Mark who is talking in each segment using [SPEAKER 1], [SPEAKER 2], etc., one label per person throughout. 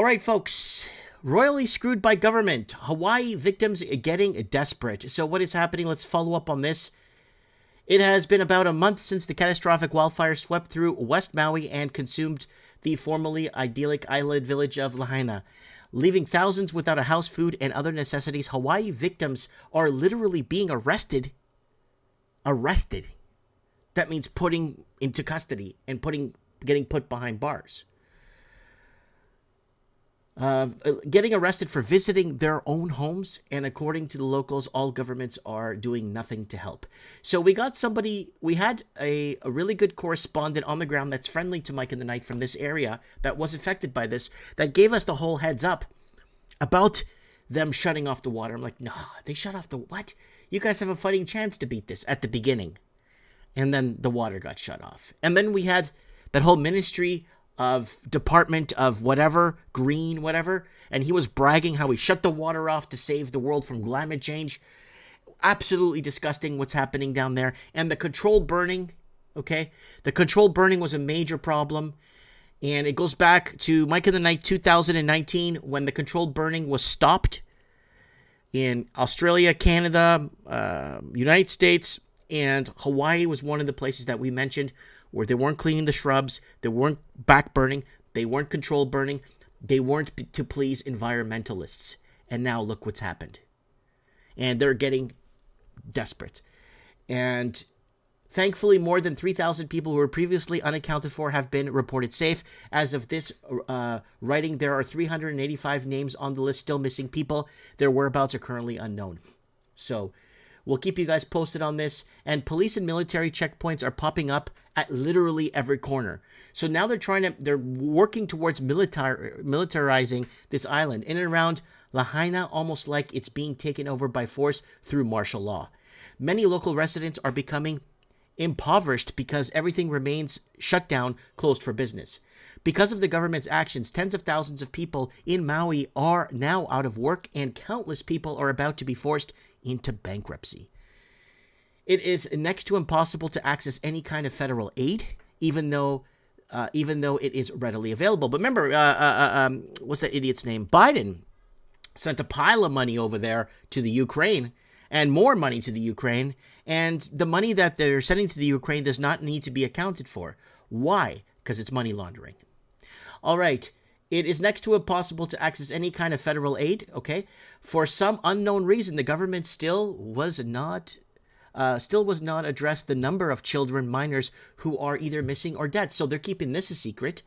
[SPEAKER 1] All right, folks. Royally screwed by government. Hawaii victims getting desperate. So what is happening? Let's follow up on this. It has been about a month since the catastrophic wildfire swept through West Maui and consumed the formerly idyllic island village of Lahaina, leaving thousands without a house, food, and other necessities. Hawaii victims are literally being arrested. Arrested. That means putting into custody and getting put behind bars. Getting arrested for visiting their own homes, and according to the locals, all governments are doing nothing to help. So we had a really good correspondent on the ground that's friendly to Mike in the Night from this area that was affected by this, that gave us the whole heads up about them shutting off the water. I'm like, nah, they shut off the what? You guys have a fighting chance to beat this at the beginning. And then the water got shut off. And then we had that whole ministry of department of whatever, green, whatever, and he was bragging how he shut the water off to save the world from climate change. Absolutely disgusting what's happening down there. And the controlled burning, okay? The controlled burning was a major problem. And it goes back to Mike in the Night 2019 when the controlled burning was stopped in Australia, Canada, United States, and Hawaii was one of the places that we mentioned where they weren't cleaning the shrubs, they weren't back burning, they weren't controlled burning, they weren't to please environmentalists. And now look what's happened. And they're getting desperate. And thankfully, more than 3,000 people who were previously unaccounted for have been reported safe. As of this writing, there are 385 names on the list still missing people. Their whereabouts are currently unknown. So we'll keep you guys posted on this. And police and military checkpoints are popping up at literally every corner. So now they're working towards militarizing this island in and around Lahaina, almost like it's being taken over by force through martial law. Many local residents are becoming impoverished because everything remains shut down, closed for business. Because of the government's actions, tens of thousands of people in Maui are now out of work, and countless people are about to be forced into bankruptcy. It is next to impossible to access any kind of federal aid, even though it is readily available. But remember, what's that idiot's name? Biden sent a pile of money over there to the Ukraine, and more money to the Ukraine, and the money that they're sending to the Ukraine does not need to be accounted for. Why? Because it's money laundering. All right. It is next to impossible to access any kind of federal aid, okay? For some unknown reason, the government still was not addressed the number of children, minors, who are either missing or dead. So they're keeping this a secret.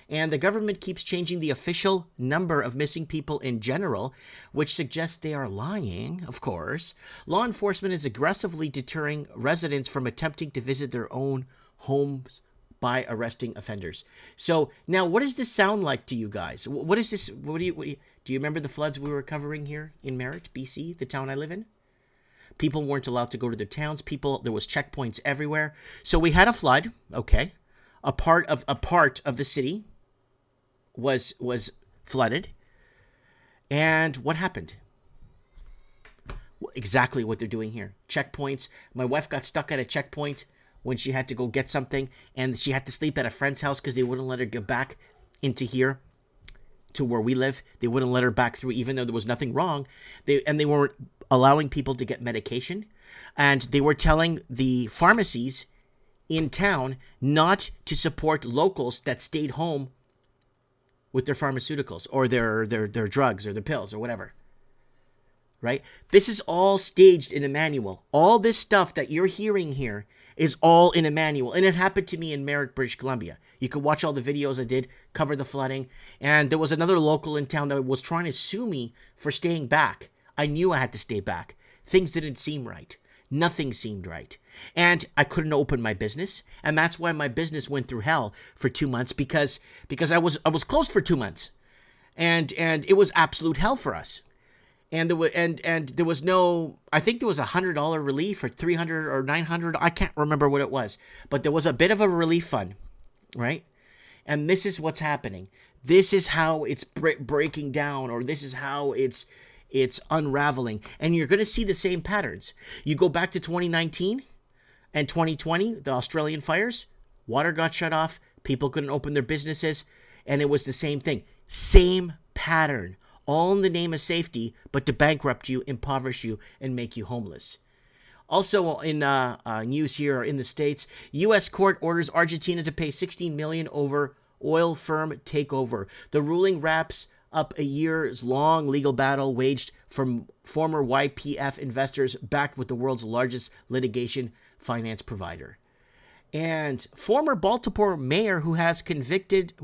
[SPEAKER 1] And the government keeps changing the official number of missing people in general, which suggests they are lying, of course. Law enforcement is aggressively deterring residents from attempting to visit their own homes by arresting offenders. So now, what does this sound like to you guys? What is this? Do you remember the floods we were covering here in Merritt, BC, the town I live in? People weren't allowed to go to their towns. There was checkpoints everywhere. So we had a flood. Okay, a part of the city was flooded, and what happened? Exactly what they're doing here. Checkpoints. My wife got stuck at a checkpoint when she had to go get something, and she had to sleep at a friend's house because they wouldn't let her get back into here to where we live. They wouldn't let her back through, even though there was nothing wrong. They weren't allowing people to get medication, and they were telling the pharmacies in town not to support locals that stayed home with their pharmaceuticals or their drugs or their pills or whatever. Right? This is all staged in a manual. All this stuff that you're hearing here is all in a manual. And it happened to me in Merritt, British Columbia. You could watch all the videos I did, cover the flooding. And there was another local in town that was trying to sue me for staying back. I knew I had to stay back. Things didn't seem right. Nothing seemed right. And I couldn't open my business. And that's why my business went through hell for 2 months, because I was closed for 2 months. And it was absolute hell for us. And there was no, I think there was $100 relief or $300 or $900. I can't remember what it was, but there was a bit of a relief fund, right? And this is what's happening. This is how it's breaking down, or this is how it's unraveling. And you're going to see the same patterns. You go back to 2019 and 2020, the Australian fires, water got shut off, people couldn't open their businesses, and it was the same thing. Same pattern, all in the name of safety, but to bankrupt you, impoverish you, and make you homeless. Also in news here in the States, U.S. court orders Argentina to pay $16 million over oil firm takeover. The ruling wraps up a years-long legal battle waged from former YPF investors backed with the world's largest litigation finance provider. And former Baltimore mayor who was convicted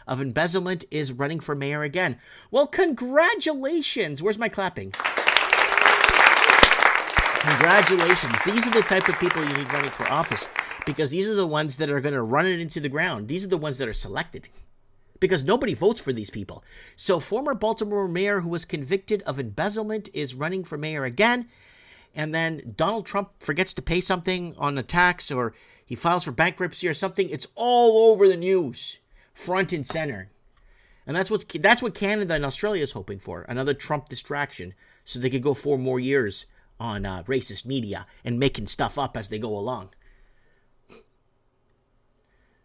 [SPEAKER 1] of embezzlement is running for mayor again. Well, congratulations. Where's my clapping? Congratulations. These are the type of people you need running for office, because these are the ones that are going to run it into the ground. These are the ones that are selected, because nobody votes for these people. So former Baltimore mayor who was convicted of embezzlement is running for mayor again. And then Donald Trump forgets to pay something on a tax, or he files for bankruptcy or something. It's all over the news, front and center. And that's what Canada and Australia is hoping for, another Trump distraction, so they could go 4 more years on racist media and making stuff up as they go along.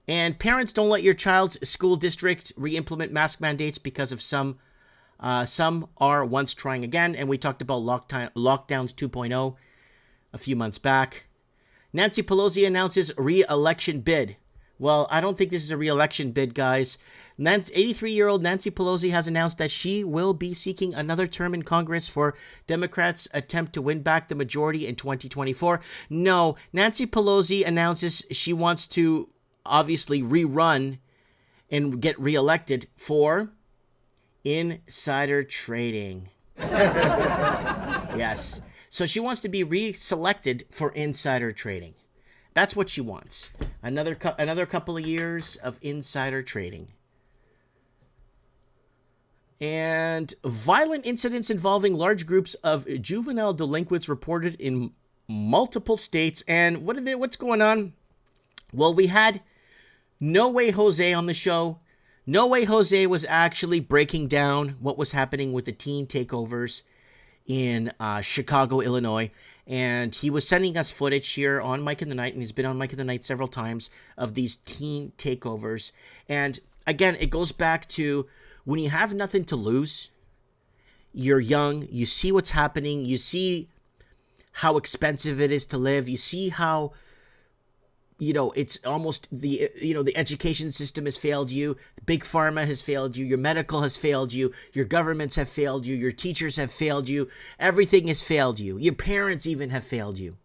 [SPEAKER 1] And parents, don't let your child's school district re-implement mask mandates because of some are once trying again. And we talked about lockdowns 2.0 a few months back. Nancy Pelosi announces re-election bid. Well, I don't think this is a re-election bid, guys. 83-year-old Nancy Pelosi has announced that she will be seeking another term in Congress for Democrats' attempt to win back the majority in 2024. No, Nancy Pelosi announces she wants to obviously rerun and get reelected for insider trading. Yes. So she wants to be reselected for insider trading. That's what she wants. Another couple of years of insider trading. And violent incidents involving large groups of juvenile delinquents reported in multiple states. And what's going on? Well, we had No Way Jose on the show. No Way Jose was actually breaking down what was happening with the teen takeovers in Chicago, Illinois. And he was sending us footage here on Mike in the Night, and he's been on Mike in the Night several times, of these teen takeovers. And again, it goes back to when you have nothing to lose, you're young, you see what's happening, you see how expensive it is to live, you see how, it's almost the education system has failed you, Big Pharma has failed you, your medical has failed you, your governments have failed you, your teachers have failed you, everything has failed you, your parents even have failed you.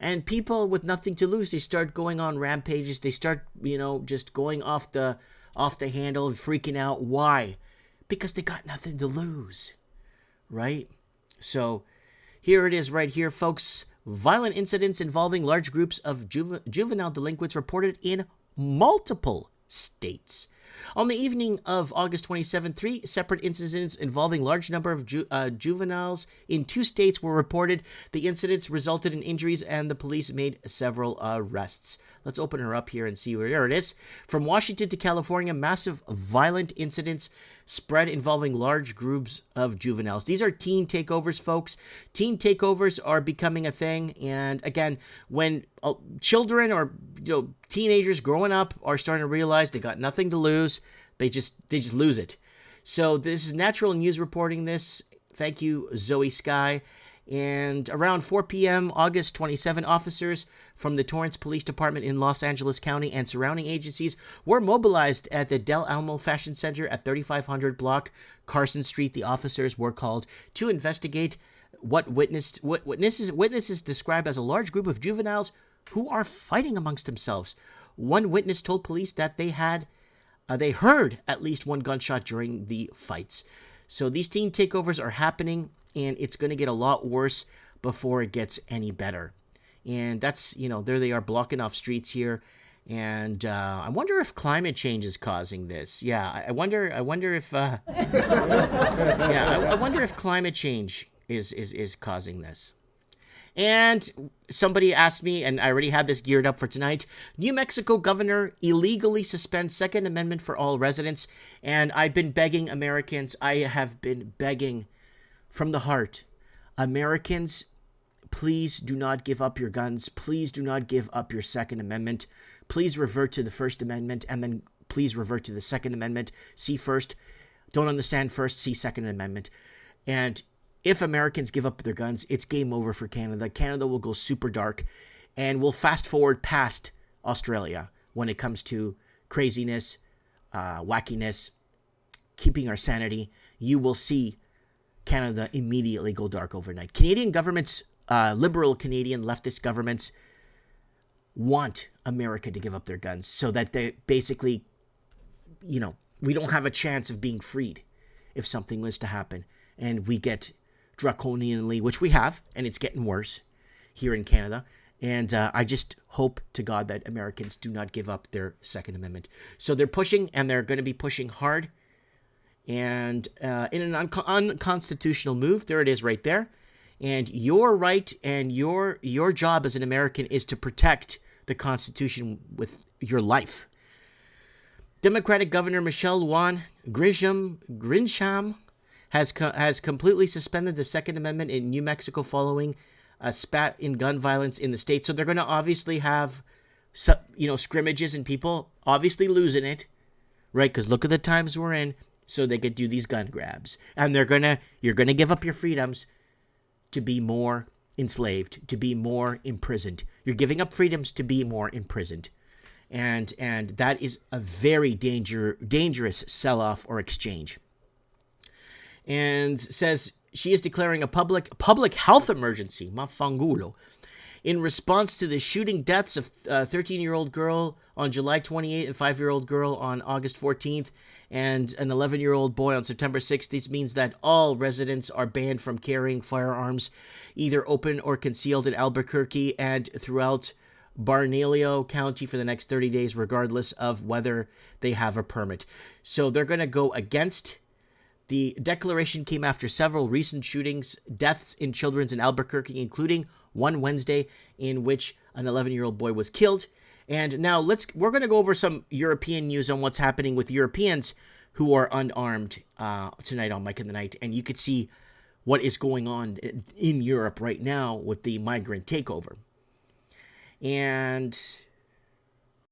[SPEAKER 1] And people with nothing to lose, they start going on rampages, they start, just going off the handle and freaking out. Why? Because they got nothing to lose, right? So here it is right here, folks. Violent incidents involving large groups of juvenile delinquents reported in multiple states. On the evening of August 27, 3 separate incidents involving large number of juveniles in 2 states were reported. The incidents resulted in injuries, and the police made several arrests. Let's open her up here and see where it is. From Washington to California, massive violent incidents spread involving large groups of juveniles. These are teen takeovers, folks. Teen takeovers are becoming a thing. And again, when children or teenagers growing up are starting to realize they got nothing to lose, they just lose it. So this is Natural News reporting this. Thank you, Zoe Sky. And around 4 p.m., August 27, officers from the Torrance Police Department in Los Angeles County and surrounding agencies were mobilized at the Del Alamo Fashion Center at 3500 block Carson Street. The officers were called to investigate what witnesses describe as a large group of juveniles who are fighting amongst themselves. One witness told police that they heard at least one gunshot during the fights. So these teen takeovers are happening, and it's going to get a lot worse before it gets any better. And that's, there they are blocking off streets here. And I wonder if climate change is causing this. Yeah, I wonder if I wonder if climate change is causing this. And somebody asked me, and I already had this geared up for tonight, New Mexico governor illegally suspends Second Amendment for all residents. And I've been begging Americans, I have been begging from the heart, Americans, please do not give up your guns. Please do not give up your Second Amendment. Please revert to the First Amendment and then please revert to the Second Amendment. See first. Don't understand first. See Second Amendment. And if Americans give up their guns, it's game over for Canada. Canada will go super dark, and we'll fast forward past Australia when it comes to craziness, wackiness, keeping our sanity. You will see Canada immediately go dark overnight. Canadian governments, liberal Canadian leftist governments, want America to give up their guns so that they basically, we don't have a chance of being freed if something was to happen. And we get draconianly, which we have, and it's getting worse here in Canada. And I just hope to God that Americans do not give up their Second Amendment. So they're pushing, and they're going to be pushing hard. And in an unconstitutional move, there it is right there. And your right and your job as an American is to protect the Constitution with your life. Democratic Governor Michelle Lujan Grisham has completely suspended the Second Amendment in New Mexico following a spat in gun violence in the state. So they're going to obviously have, scrimmages and people obviously losing it, right? Because look at the times we're in. So they could do these gun grabs, and you're gonna give up your freedoms to be more enslaved, to be more imprisoned. You're giving up freedoms to be more imprisoned, and that is a very dangerous sell-off or exchange. And says she is declaring a public health emergency, mafangulo, in response to the shooting deaths of a 13-year-old girl on July 28th and 5-year-old girl on August 14th and an 11-year-old boy on September 6th. This means that all residents are banned from carrying firearms, either open or concealed in Albuquerque and throughout Bernalillo County for the next 30 days, regardless of whether they have a permit. So they're going to go against. The declaration came after several recent shootings, deaths in children in Albuquerque, including one Wednesday in which an 11-year-old boy was killed. And now we're going to go over some European news on what's happening with Europeans who are unarmed tonight on Mike in the Night. And you could see what is going on in Europe right now with the migrant takeover. And